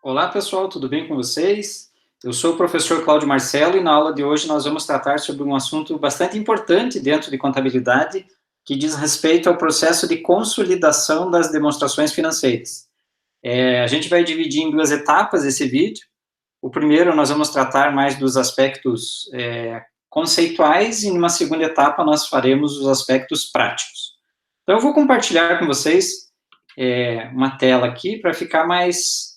Olá, pessoal, tudo bem com vocês? Eu sou o professor Cláudio Marcelo e na aula de hoje nós vamos tratar sobre um assunto bastante importante dentro de contabilidade, que diz respeito ao processo de consolidação das demonstrações financeiras. A gente vai dividir em duas etapas esse vídeo. O primeiro nós vamos tratar mais dos aspectos conceituais e numa segunda etapa nós faremos os aspectos práticos. Então eu vou compartilhar com vocês uma tela aqui para ficar mais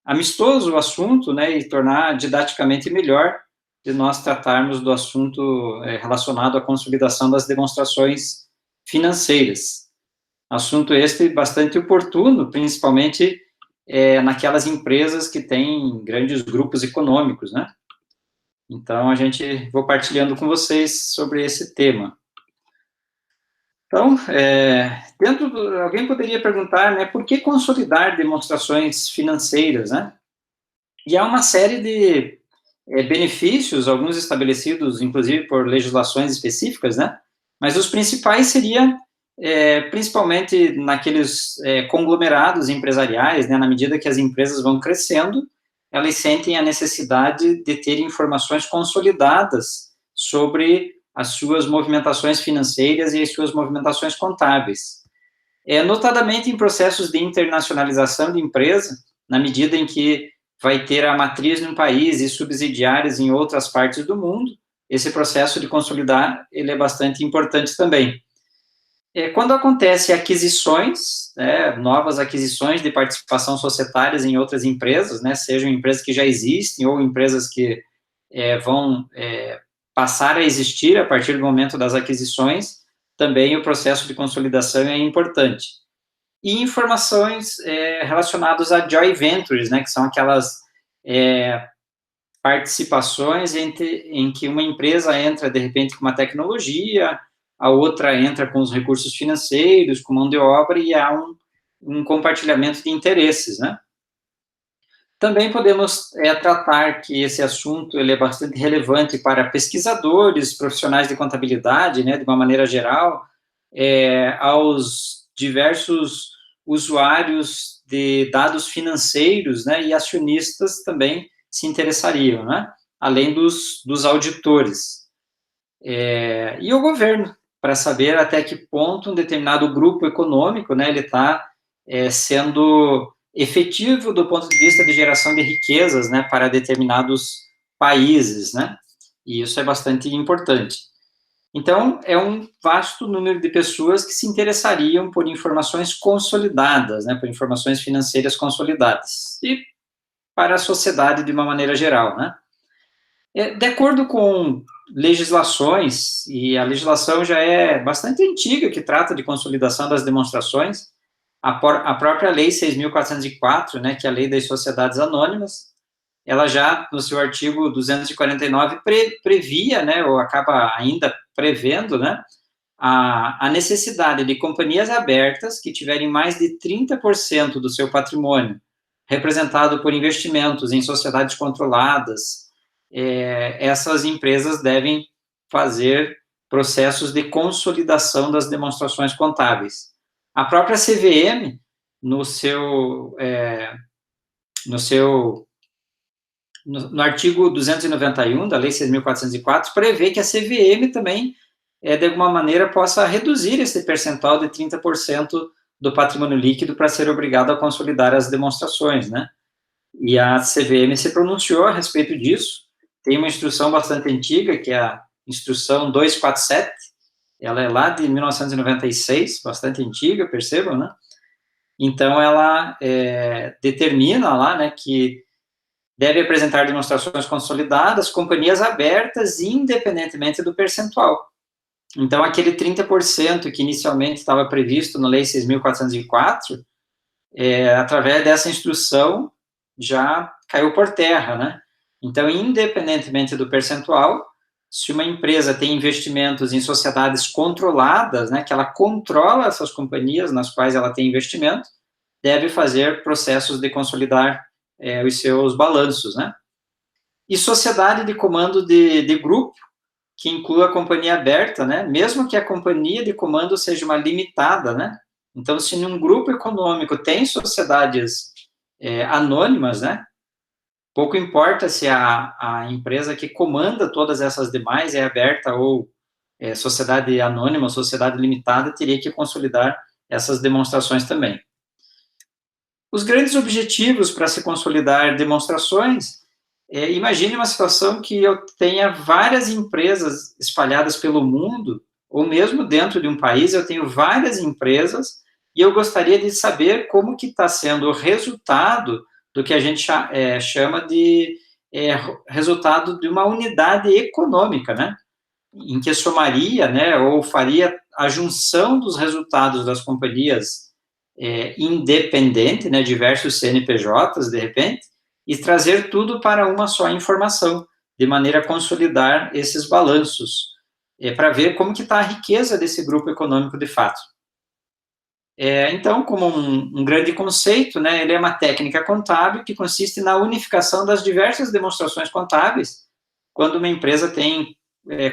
amistoso o assunto, né, e tornar didaticamente melhor de nós tratarmos do assunto relacionado à consolidação das demonstrações financeiras. Assunto este bastante oportuno, principalmente naquelas empresas que têm grandes grupos econômicos, né? Então, vou partilhando com vocês sobre esse tema. Então, alguém poderia perguntar, né, por que consolidar demonstrações financeiras, né? E há uma série de benefícios, alguns estabelecidos, inclusive, por legislações específicas, né? Mas os principais seriam, principalmente naqueles conglomerados empresariais, né? Na medida que as empresas vão crescendo, elas sentem a necessidade de ter informações consolidadas sobre as suas movimentações financeiras e as suas movimentações contábeis. Notadamente em processos de internacionalização de empresa, na medida em que vai ter a matriz num país e subsidiárias em outras partes do mundo, esse processo de consolidar, ele é bastante importante também. Quando acontece aquisições, novas aquisições de participação societárias em outras empresas, né, sejam empresas que já existem ou empresas que vão passar a existir a partir do momento das aquisições, também o processo de consolidação é importante. E informações relacionadas a joint ventures, né, que são aquelas participações em que uma empresa entra, de repente, com uma tecnologia, a outra entra com os recursos financeiros, com mão de obra, e há um compartilhamento de interesses, né? Também podemos tratar que esse assunto ele é bastante relevante para pesquisadores, profissionais de contabilidade, né, de uma maneira geral, aos diversos usuários de dados financeiros, né, e acionistas também se interessariam, né, além dos auditores. E o governo, para saber até que ponto um determinado grupo econômico, né, ele está sendo efetivo do ponto de vista de geração de riquezas, né, para determinados países, né, e isso é bastante importante. Então, é um vasto número de pessoas que se interessariam por informações consolidadas, né, por informações financeiras consolidadas, e para a sociedade de uma maneira geral, né. De acordo com legislações, e a legislação já é bastante antiga, que trata de consolidação das demonstrações, a própria Lei 6.404, né, que é a Lei das Sociedades Anônimas, ela já, no seu artigo 249, previa, né, ou acaba ainda prevendo, né, a necessidade de companhias abertas que tiverem mais de 30% do seu patrimônio representado por investimentos em sociedades controladas, essas empresas devem fazer processos de consolidação das demonstrações contábeis. A própria CVM, no artigo 291 da Lei 6.404, prevê que a CVM também, de alguma maneira, possa reduzir esse percentual de 30% do patrimônio líquido para ser obrigado a consolidar as demonstrações, né? E a CVM se pronunciou a respeito disso. Tem uma instrução bastante antiga, que é a instrução 247, ela é lá de 1996, bastante antiga, percebam, né? Então, ela determina lá, né, que deve apresentar demonstrações consolidadas, companhias abertas, independentemente do percentual. Então, aquele 30% que inicialmente estava previsto na Lei 6.404, através dessa instrução, já caiu por terra, né? Então, independentemente do percentual, se uma empresa tem investimentos em sociedades controladas, né, que ela controla essas companhias nas quais ela tem investimento, deve fazer processos de consolidar os seus balanços, né? E sociedade de comando de grupo, que inclua a companhia aberta, né, mesmo que a companhia de comando seja uma limitada, né? Então, se num grupo econômico tem sociedades anônimas, né, pouco importa se a empresa que comanda todas essas demais é aberta ou sociedade anônima, sociedade limitada, teria que consolidar essas demonstrações também. Os grandes objetivos para se consolidar demonstrações, imagine uma situação que eu tenha várias empresas espalhadas pelo mundo, ou mesmo dentro de um país, eu tenho várias empresas, e eu gostaria de saber como que está sendo o resultado do que a gente chama de resultado de uma unidade econômica, né? Em que somaria, né, ou faria a junção dos resultados das companhias independente, né, diversos CNPJs, de repente, e trazer tudo para uma só informação, de maneira a consolidar esses balanços, para ver como que está a riqueza desse grupo econômico de fato. Então, como um grande conceito, né, ele é uma técnica contábil que consiste na unificação das diversas demonstrações contábeis, quando uma empresa tem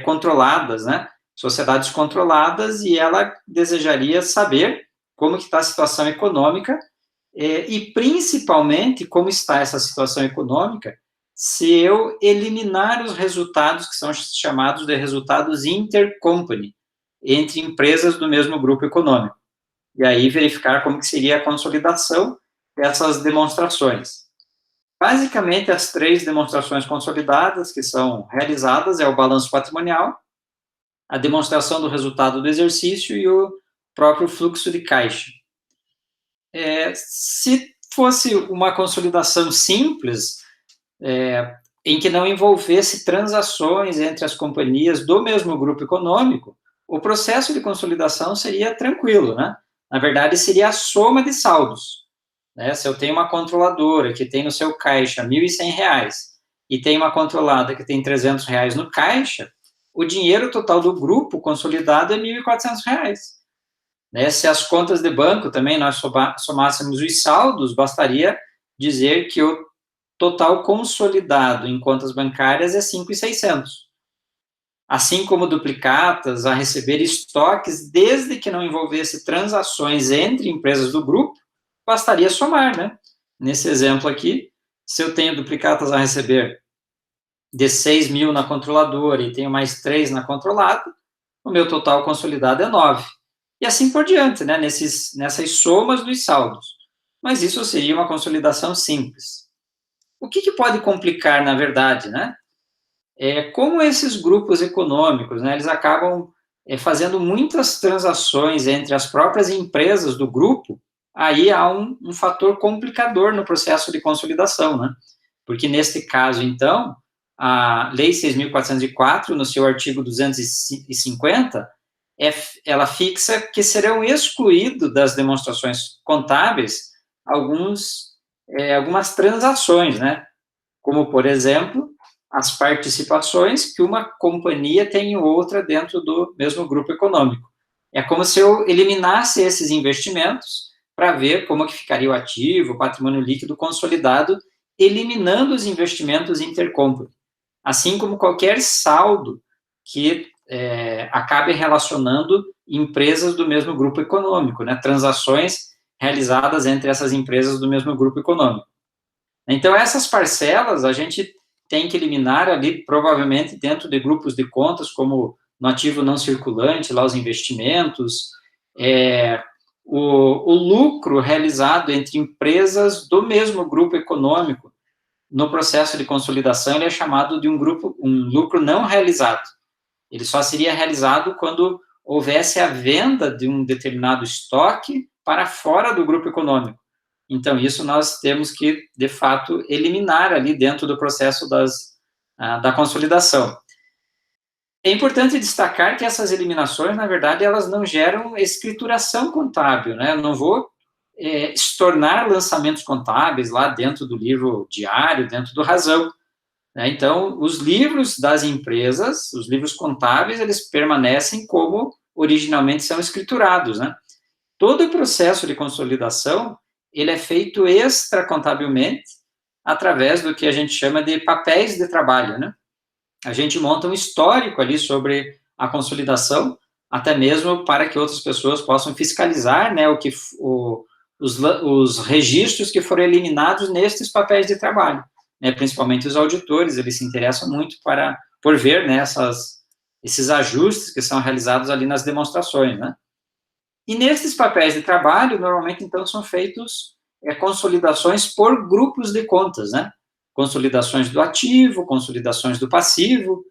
controladas, né, sociedades controladas, e ela desejaria saber como que está a situação econômica, e principalmente como está essa situação econômica se eu eliminar os resultados que são chamados de resultados intercompany, entre empresas do mesmo grupo econômico. E aí verificar como que seria a consolidação dessas demonstrações. Basicamente, as 3 demonstrações consolidadas que são realizadas é o balanço patrimonial, a demonstração do resultado do exercício e o próprio fluxo de caixa. Se fosse uma consolidação simples, em que não envolvesse transações entre as companhias do mesmo grupo econômico, o processo de consolidação seria tranquilo, né? Na verdade, seria a soma de saldos. Né? Se eu tenho uma controladora que tem no seu caixa R$ 1.100 e tem uma controlada que tem R$ 300 no caixa, o dinheiro total do grupo consolidado é R$ 1.400. Né? Se as contas de banco também nós somássemos os saldos, bastaria dizer que o total consolidado em contas bancárias é 5.600. Assim como duplicatas, a receber estoques, desde que não envolvesse transações entre empresas do grupo, bastaria somar, né? Nesse exemplo aqui, se eu tenho duplicatas a receber de 6 mil na controladora e tenho mais 3 na controlada, o meu total consolidado é 9. E assim por diante, né? Nessas somas dos saldos. Mas isso seria uma consolidação simples. O que pode complicar, na verdade, né? Como esses grupos econômicos, né, eles acabam fazendo muitas transações entre as próprias empresas do grupo, aí há um fator complicador no processo de consolidação, né? Porque, neste caso, então, a Lei 6.404, no seu artigo 250, ela fixa que serão excluídos das demonstrações contábeis algumas transações, né? Como, por exemplo, as participações que uma companhia tem em outra dentro do mesmo grupo econômico. É como se eu eliminasse esses investimentos para ver como que ficaria o ativo, o patrimônio líquido consolidado, eliminando os investimentos intercompany. Assim como qualquer saldo que acabe relacionando empresas do mesmo grupo econômico, né? Transações realizadas entre essas empresas do mesmo grupo econômico. Então, essas parcelas a gente tem que eliminar ali, provavelmente, dentro de grupos de contas, como no ativo não circulante, lá os investimentos, o lucro realizado entre empresas do mesmo grupo econômico, no processo de consolidação, ele é chamado de um lucro não realizado. Ele só seria realizado quando houvesse a venda de um determinado estoque para fora do grupo econômico. Então, isso nós temos que, de fato, eliminar ali dentro do processo da consolidação. É importante destacar que essas eliminações, na verdade, elas não geram escrituração contábil, né? Eu não vou estornar lançamentos contábeis lá dentro do livro diário, dentro do Razão. Né? Então, os livros das empresas, os livros contábeis, eles permanecem como originalmente são escriturados, né? Todo o processo de consolidação, ele é feito extracontabilmente através do que a gente chama de papéis de trabalho, né? A gente monta um histórico ali sobre a consolidação, até mesmo para que outras pessoas possam fiscalizar, né, os registros que foram eliminados nestes papéis de trabalho. né, principalmente os auditores, eles se interessam muito por ver, né, esses ajustes que são realizados ali nas demonstrações, né. E nesses papéis de trabalho, normalmente, então, são feitos consolidações por grupos de contas, né, consolidações do ativo, consolidações do passivo,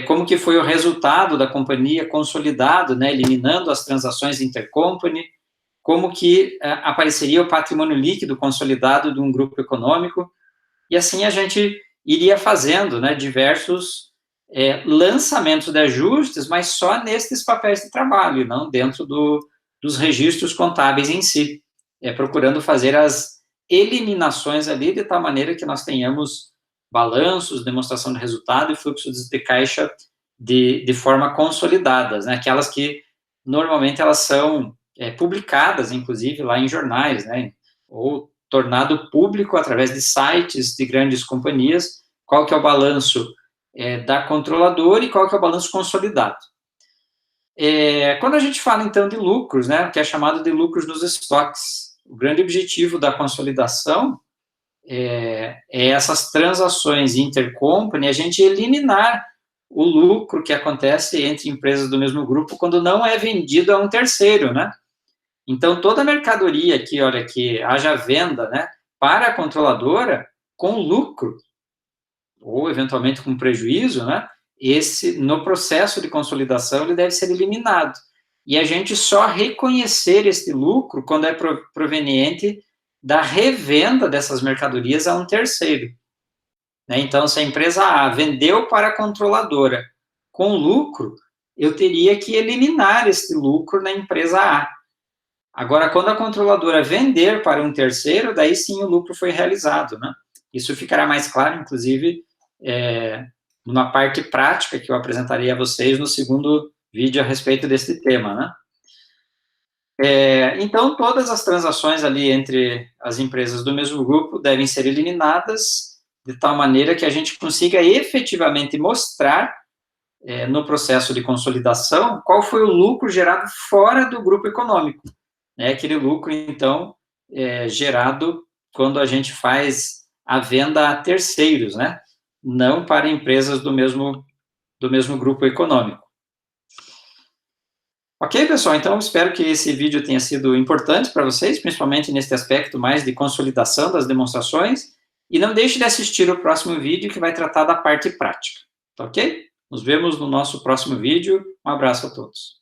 como que foi o resultado da companhia consolidado, né, eliminando as transações intercompany, como que apareceria o patrimônio líquido consolidado de um grupo econômico, e assim a gente iria fazendo, né, diversos lançamentos de ajustes, mas só nestes papéis de trabalho, não dentro dos registros contábeis em si, procurando fazer as eliminações ali de tal maneira que nós tenhamos balanços, demonstração de resultado e fluxos de caixa de forma consolidadas, né, aquelas que normalmente elas são publicadas, inclusive, lá em jornais, né, ou tornado público através de sites de grandes companhias, qual que é o balanço da controladora e qual que é o balanço consolidado. Quando a gente fala, então, de lucros, né, que é chamado de lucros nos estoques, o grande objetivo da consolidação é essas transações intercompany, a gente eliminar o lucro que acontece entre empresas do mesmo grupo quando não é vendido a um terceiro, né? Então, toda a mercadoria que, olha, que haja venda, né, para a controladora, com lucro, ou eventualmente com prejuízo, né, no processo de consolidação, ele deve ser eliminado. E a gente só reconhecer este lucro quando é proveniente da revenda dessas mercadorias a um terceiro. Né? Então, se a empresa A vendeu para a controladora com lucro, eu teria que eliminar este lucro na empresa A. Agora, quando a controladora vender para um terceiro, daí sim o lucro foi realizado, né? Isso ficará mais claro, inclusive, numa parte prática que eu apresentarei a vocês no segundo vídeo a respeito desse tema, né? Então, todas as transações ali entre as empresas do mesmo grupo devem ser eliminadas de tal maneira que a gente consiga efetivamente mostrar no processo de consolidação qual foi o lucro gerado fora do grupo econômico. Aquele lucro, então, gerado quando a gente faz a venda a terceiros, né? Não para empresas do mesmo grupo econômico. Ok, pessoal? Então, espero que esse vídeo tenha sido importante para vocês, principalmente nesse aspecto mais de consolidação das demonstrações. E não deixe de assistir o próximo vídeo, que vai tratar da parte prática. Tá ok? Nos vemos no nosso próximo vídeo. Um abraço a todos.